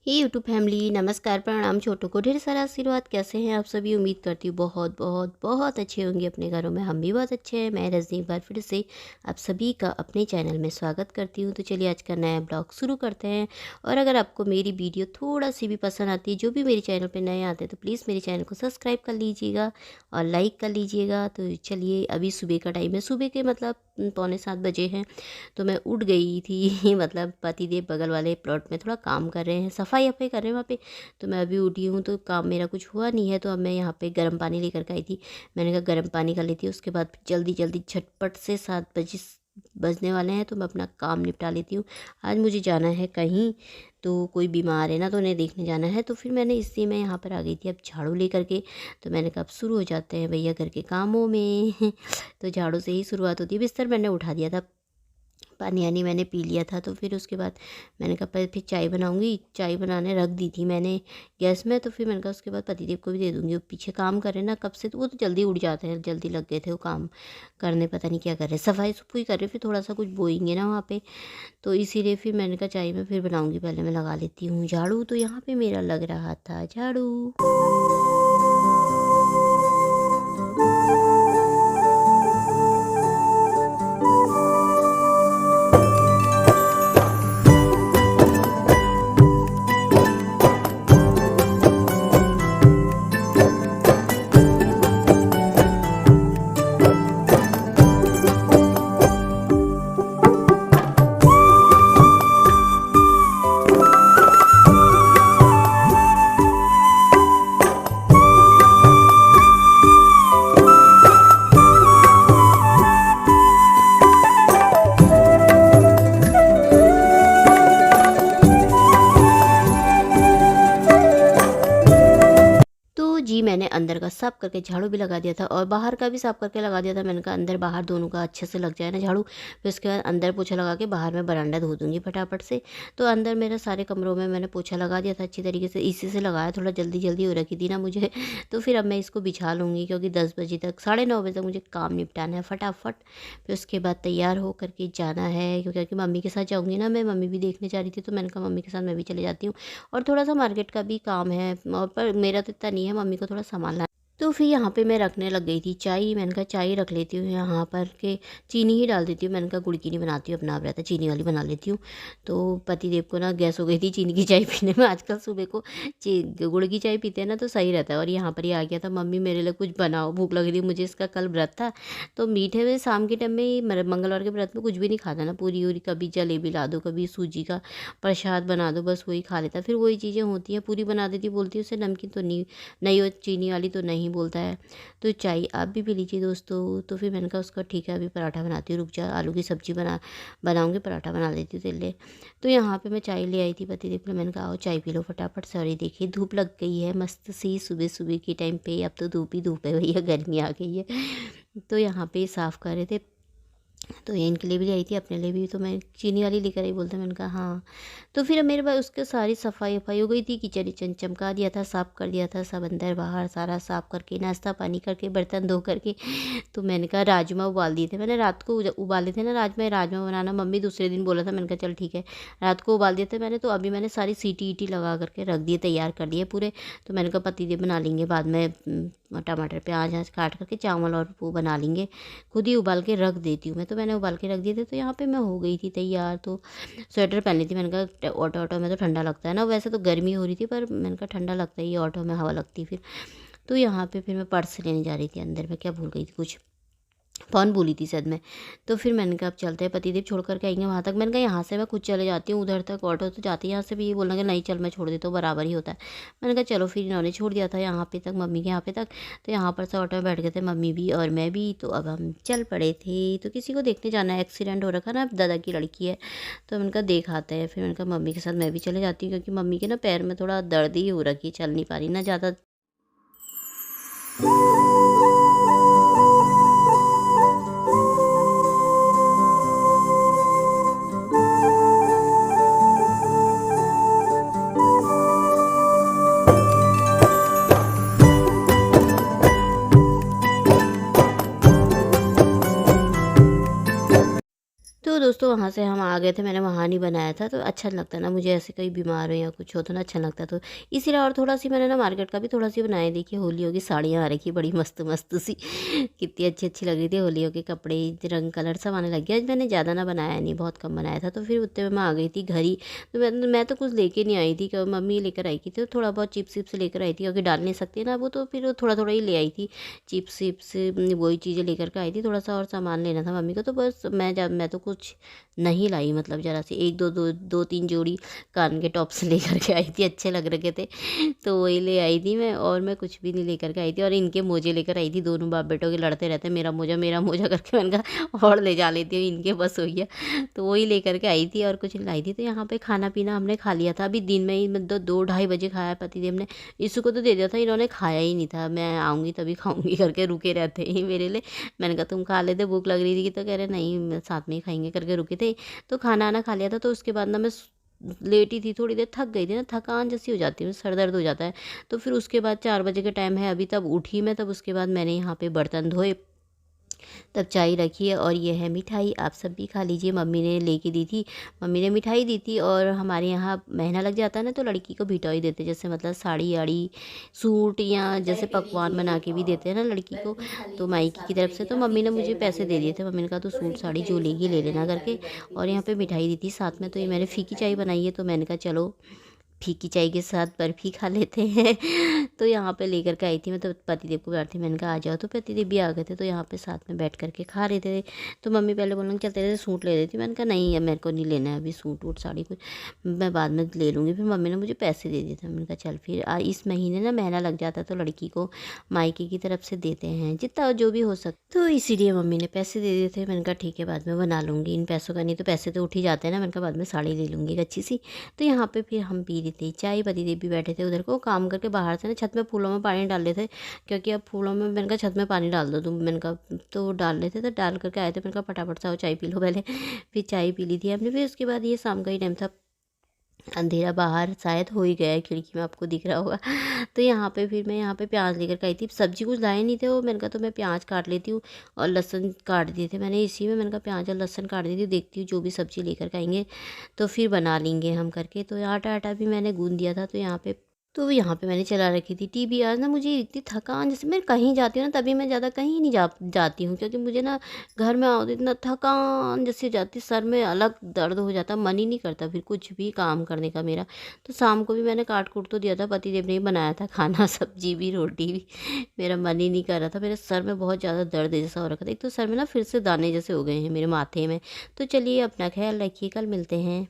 हे YouTube family, नमस्कार, प्रणाम। छोटों को ढेर सारा आशीर्वाद। कैसे हैं आप सभी? उम्मीद करती हूँ बहुत बहुत बहुत अच्छे होंगे अपने घरों में। हम भी बहुत अच्छे हैं। मैं रजनी एक बार फिर से आप सभी का अपने चैनल में स्वागत करती हूँ। तो चलिए आज का नया ब्लॉग शुरू करते हैं। और अगर आपको मेरी वीडियो थोड़ा सी भी पसंद आती है, जो भी मेरे चैनल पर नए आते हैं, तो प्लीज़ मेरे चैनल को सब्सक्राइब कर लीजिएगा और लाइक कर लीजिएगा। तो चलिए, अभी सुबह का टाइम है, सुबह के मतलब 6:45 बजे हैं। तो मैं उठ गई थी मतलब पतिदेव बगल वाले प्लॉट में थोड़ा काम कर रहे हैं, सफाई वफाई कर रहे हैं वहाँ पे। तो मैं अभी उठी हूँ, तो काम मेरा कुछ हुआ नहीं है। तो अब मैं यहाँ पे गर्म पानी लेकर के आई थी। मैंने कहा गर्म पानी कर लेती हूँ, उसके बाद फिर जल्दी जल्दी झटपट से 7 बजने वाले हैं, तो मैं अपना काम निपटा लेती हूँ। आज मुझे जाना है कहीं, तो कोई बीमार है ना, तो उन्हें देखने जाना है। तो फिर मैंने इसलिए मैं यहाँ पर आ गई थी अब झाड़ू लेकर के। तो मैंने कहा अब शुरू हो जाते हैं भैया घर के कामों में तो झाड़ू से ही शुरुआत होती है। बिस्तर मैंने उठा दिया था, पानी आनी मैंने पी लिया था। तो फिर उसके बाद मैंने कहा पहले फिर चाय बनाऊंगी। चाय बनाने रख दी थी मैंने गैस में। तो फिर मैंने कहा उसके बाद पतिदेव को भी दे दूंगी। वो पीछे काम कर रहे हैं ना कब से, तो वो तो जल्दी उठ जाते हैं, जल्दी लग गए थे वो काम करने। पता नहीं क्या कर रहे, सफाई सफाई कर रहे, फिर थोड़ा सा कुछ बोएंगे ना वहाँ पे। तो इसीलिए फिर मैंने कहा चाय में फिर बनाऊँगी, पहले मैं लगा लेती हूँ झाड़ू। तो यहाँ पर मेरा लग रहा था झाड़ू। तो जी मैंने अंदर का साफ़ करके झाड़ू भी लगा दिया था और बाहर का भी साफ़ करके लगा दिया था। मैंने कहा अंदर बाहर दोनों का अच्छे से लग जाए ना झाड़ू। फिर उसके बाद अंदर पोछा लगा के बाहर मैं बरांडा धो दूँगी फटाफट से। तो अंदर मेरे सारे कमरों में मैंने पोछा लगा दिया था अच्छी तरीके से। इसी से लगाया, थोड़ा जल्दी जल्दी हो रखी थी ना मुझे तो फिर अब मैं इसको बिछा लूँगी, क्योंकि 10 बजे तक, 9:30 बजे तक मुझे काम निपटाना है फटाफट। फिर उसके बाद तैयार हो करके जाना है, क्योंकि मम्मी के साथ जाऊँगी ना मैं। मम्मी भी देखने जा रही थी, तो मैंने कहा मम्मी के साथ मैं भी चले जाती हूँ। और थोड़ा सा मार्केट का भी काम है, और पर मेरा तो इतना नहीं है, मम्मी को थोड़ा संभालना। तो फिर यहाँ पे मैं रखने लग गई थी चाय। मैंने कहा चाय रख लेती हूँ यहाँ पर के, चीनी ही डाल देती हूँ। मैंने कहा गुड़ की नहीं बनाती हूँ, अपना आप रहता चीनी वाली बना लेती हूँ। तो पतिदेव को ना गैस हो गई थी चीनी की चाय पीने में। आजकल सुबह को गुड़ की चाय पीते हैं ना, तो सही रहता है। और यहाँ पर ही आ गया था, मम्मी मेरे लिए कुछ बनाओ, भूख लग रही है मुझे। इसका कल व्रत था, तो मीठे में शाम के टाइम में ही, मंगलवार के व्रत में कुछ भी नहीं खाता ना। पूरी उरी, कभी जलेबी ला दो, कभी सूजी का प्रसाद बना दो, बस वही खा लेता। फिर वही चीज़ें होती हैं, पूरी बना देती, बोलती है उसे नमकीन तो नहीं, नहीं हो चीनी वाली तो नहीं बोलता है। तो चाय आप भी पी लीजिए दोस्तों। तो फिर मैंने कहा उसका ठीक है, अभी पराठा बनाती हूँ, रुक जा, आलू की सब्ज़ी बनाऊँगी, पराठा बना लेती हूँ तेरे लिए। तो यहाँ पे मैं चाय ले आई थी पतिदेव के लिए। मैंने कहा आओ चाय पी लो फटाफट से। और ये देखिए धूप लग गई है मस्त सी सुबह सुबह के टाइम पे। अब तो धूप ही धूप है भैया, गर्मी आ गई है। तो यहाँ पे साफ़ कर रहे थे, तो ये इनके लिए भी आई थी, अपने लिए भी। तो मैं चीनी वाली लेकर आई, बोलते मैंने कहा हाँ। तो फिर मेरे पास उसके सारी सफाई वफाई हो गई थी, किचन विचन चमका दिया था, साफ़ कर दिया था, सब अंदर बाहर सारा साफ़ करके, नाश्ता पानी करके, बर्तन धो करके। तो मैंने कहा राजमा उबाल दिए थे मैंने, रात को उबाले थे ना राजमा। राजमा बनाना मम्मी दूसरे दिन बोला था, मैंने कहा चल ठीक है, रात को उबाल दिए थे मैंने। तो अभी मैंने सारी सीटी ईटी लगा करके रख दिए, तैयार कर दिए पूरे। तो मैंने कहा पतिदेव बना लेंगे बाद में, टमाटर प्याज काट करके चावल और वो बना लेंगे, खुद ही उबाल के रख देती हूँ मैं। तो मैंने उबाल के रख दिए थे। तो यहाँ पे मैं हो गई थी तैयार। तो स्वेटर पहन ली थी। मैंने कहा ऑटो ऑटो में तो ठंडा लगता है ना, वैसे तो गर्मी हो रही थी, पर मैंने कहा ठंडा लगता है, ये ऑटो में हवा लगती फिर। तो यहाँ पे फिर मैं पर्स लेने जा रही थी, अंदर में क्या भूल गई थी, कुछ फ़ोन भूली थी शायद मैं। तो फिर मैंने कहा अब चलते हैं, पतिदेव छोड़ कर के आएंगे वहाँ तक। मैंने कहा यहाँ से मैं खुद चले जाती हूँ उधर तक, ऑटो तो जाती है यहाँ से भी। ये बोलना कि नहीं चल मैं छोड़ देता हूँ, बराबर ही होता है। मैंने कहा चलो, फिर इन्होंने छोड़ दिया था यहाँ पे तक, मम्मी के यहाँ पे तक। तो यहाँ पर से ऑटो में बैठ गए थे मम्मी भी और मैं भी। तो अब हम चल पड़े थे। तो किसी को देखने जाना है, एक्सीडेंट हो रखा ना, दादा की लड़की है। तो मैंने कहा देख आते हैं। फिर मैंने कहा मम्मी के साथ मैं भी चले जाती हूँ, क्योंकि मम्मी के ना पैर में थोड़ा दर्द ही हो रखी है, चल नहीं पा रही ना ज़्यादा। तो दोस्तों तो वहाँ से हम आ गए थे, मैंने वहाँ नहीं बनाया था। तो अच्छा नहीं लगता ना मुझे, ऐसे कोई बीमार हो या कुछ हो तो ना अच्छा नहीं लगता, तो इसीलिए। और थोड़ा सी मैंने ना मार्केट का भी थोड़ा सी बनाया। देखिए होलियों की साड़ियाँ आ रखी बड़ी मस्त मस्त सी, कितनी अच्छी अच्छी लग रही थी। होलियों के कपड़े रंग कलर सब आने लग गया। आज मैंने ज़्यादा ना बनाया नहीं, बहुत कम बनाया था। तो फिर उतने में मैं आ गई थी घर ही। तो मैं तो कुछ लेके नहीं आई थी, क्योंकि मम्मी लेकर आई थी। तो थोड़ा बहुत चिप्स विप्स लेकर आई थी, क्योंकि डाल नहीं सकती ना वो, तो फिर थोड़ा थोड़ा ही ले आई थी चिप्स विप्स। वही चीज़ें लेकर के आई थी। थोड़ा सा और सामान लेना था मम्मी को, तो बस मैं तो कुछ नहीं लाई, मतलब ज़रा सी एक दो तीन जोड़ी कान के टॉप्स लेकर के आई थी, अच्छे लग रखे थे। तो वही ले आई थी मैं, और मैं कुछ भी नहीं लेकर के आई थी। और इनके मोजे लेकर आई थी, दोनों बाप बेटों के लड़ते रहते हैं, मेरा मोजा करके। मैंने कहा और ले जा लेती हूँ, इनके बस हो गया। तो वही लेकर के आई थी, और कुछ नहीं लाई थी। तो यहाँ पे खाना पीना हमने खा लिया था अभी दिन में ही, मतलब 2-2:30 बजे खाया पतिदेव ने। इसको तो दे दिया था, इन्होंने खाया ही नहीं था। मैं आऊँगी तभी खाऊंगी करके रुके रहते हैं मेरे लिए। मैंने कहा तुम खा लेते, भूख लग रही थी कि, तो कह रहे नहीं साथ में ही खाएंगे करके रुके थे। तो खाना आना खा लिया था। तो उसके बाद ना मैं लेटी थी, थोड़ी देर थक गई थी ना, थकान जैसी हो जाती है, सर दर्द हो जाता है। तो फिर उसके बाद 4 बजे का टाइम है अभी, तब उठी मैं। तब उसके बाद मैंने यहाँ पे बर्तन धोए, तब चाय रखी है। और ये है मिठाई, आप सब भी खा लीजिए। मम्मी ने लेके दी थी, मम्मी ने मिठाई दी थी। और हमारे यहाँ महीना लग जाता है ना, तो लड़की को भिटोई देते, जैसे मतलब साड़ी आड़ी सूट, या जैसे पकवान बना के भी देते हैं ना लड़की को, तो मायके की तरफ से। तो मम्मी ने मुझे पैसे दे दिए थे, मम्मी ने कहा तो सूट साड़ी जो लेगी ले लेना करके। और यहाँ पे मिठाई दी थी साथ में। तो ये मैंने फीकी चाय बनाई है, तो मैंने कहा चलो फीकी चाय के साथ बर्फ़ी खा लेते हैं। तो यहाँ पे लेकर के आई थी मैं, तो पतिदेव को बैठी, मैंने कहा आ जाओ। तो पतिदेव भी आ गए थे, तो यहाँ पे साथ में बैठ करके खा रहे थे। तो मम्मी पहले बोलेंगे चल तेरे से सूट ले लेती, मैंने कहा नहीं अब मेरे को नहीं लेना है अभी सूट वूट साड़ी कुछ, मैं बाद में ले लूँगी। फिर मम्मी ने मुझे पैसे दे दिए थे, मैंने कहा चल फिर इस महीने ना महीना लग जाता है, तो लड़की को मायके की तरफ से देते हैं जितना जो भी हो सकता, तो इसीलिए मम्मी ने पैसे दे दिए थे। मैंने कहा ठीक है बाद में बना लूँगी इन पैसों का, नहीं तो पैसे तो उठ ही जाते हैं ना। मैंने कहा बाद में साड़ी ले लूँगी एक अच्छी सी। तो यहाँ पे फिर हम पी रही थी चाय, पतिदेव भी बैठे थे उधर को काम करके। बाहर से ना छत में फूलों में पानी डाल रहे थे, क्योंकि अब फूलों में, मैंने कहा छत में पानी डाल दो तुम, मैंने कहा तो डाल रहे थे। तो डाल करके आए थे, मैंने कहा फटाफट से आओ चाय पी लो पहले। फिर चाय पी ली थी हमने। फिर उसके बाद ये शाम का ही टाइम था, अंधेरा बाहर शायद हो ही गया है, खिड़की में आपको दिख रहा होगा। तो यहाँ पे फिर मैं यहाँ पे प्याज लेकर के आई थी, सब्जी कुछ लाए नहीं थे वो, मैंने कहा तो मैं प्याज काट लेती हूँ। और लहसुन काट दिए थे मैंने इसी में, मैंने कहा प्याज और लहसुन काट देती हूँ, देखती हूँ जो भी सब्जी लेकर के आएंगे तो फिर बना लेंगे हम करके। तो आटा आटा भी मैंने गूँध दिया था। तो यहाँ पे मैंने चला रखी थी टीवी। आज ना मुझे इतनी थकान, जैसे मैं कहीं जाती हूँ ना तभी मैं ज़्यादा कहीं नहीं जाती हूँ, क्योंकि मुझे ना घर में आओ तो इतना थकान जैसे जाती, सर में अलग दर्द हो जाता, मन ही नहीं करता फिर कुछ भी काम करने का मेरा। तो शाम को भी मैंने काट कूट तो दिया था, पतिदेव ने ही बनाया था खाना, सब्जी भी रोटी भी। मेरा मन ही नहीं कर रहा था, मेरे सर में बहुत ज़्यादा दर्द जैसा हो रखा था। एक तो सर में ना फिर से दाने जैसे हो गए हैं मेरे माथे में। तो चलिए अपना ख्याल रखिए, कल मिलते हैं।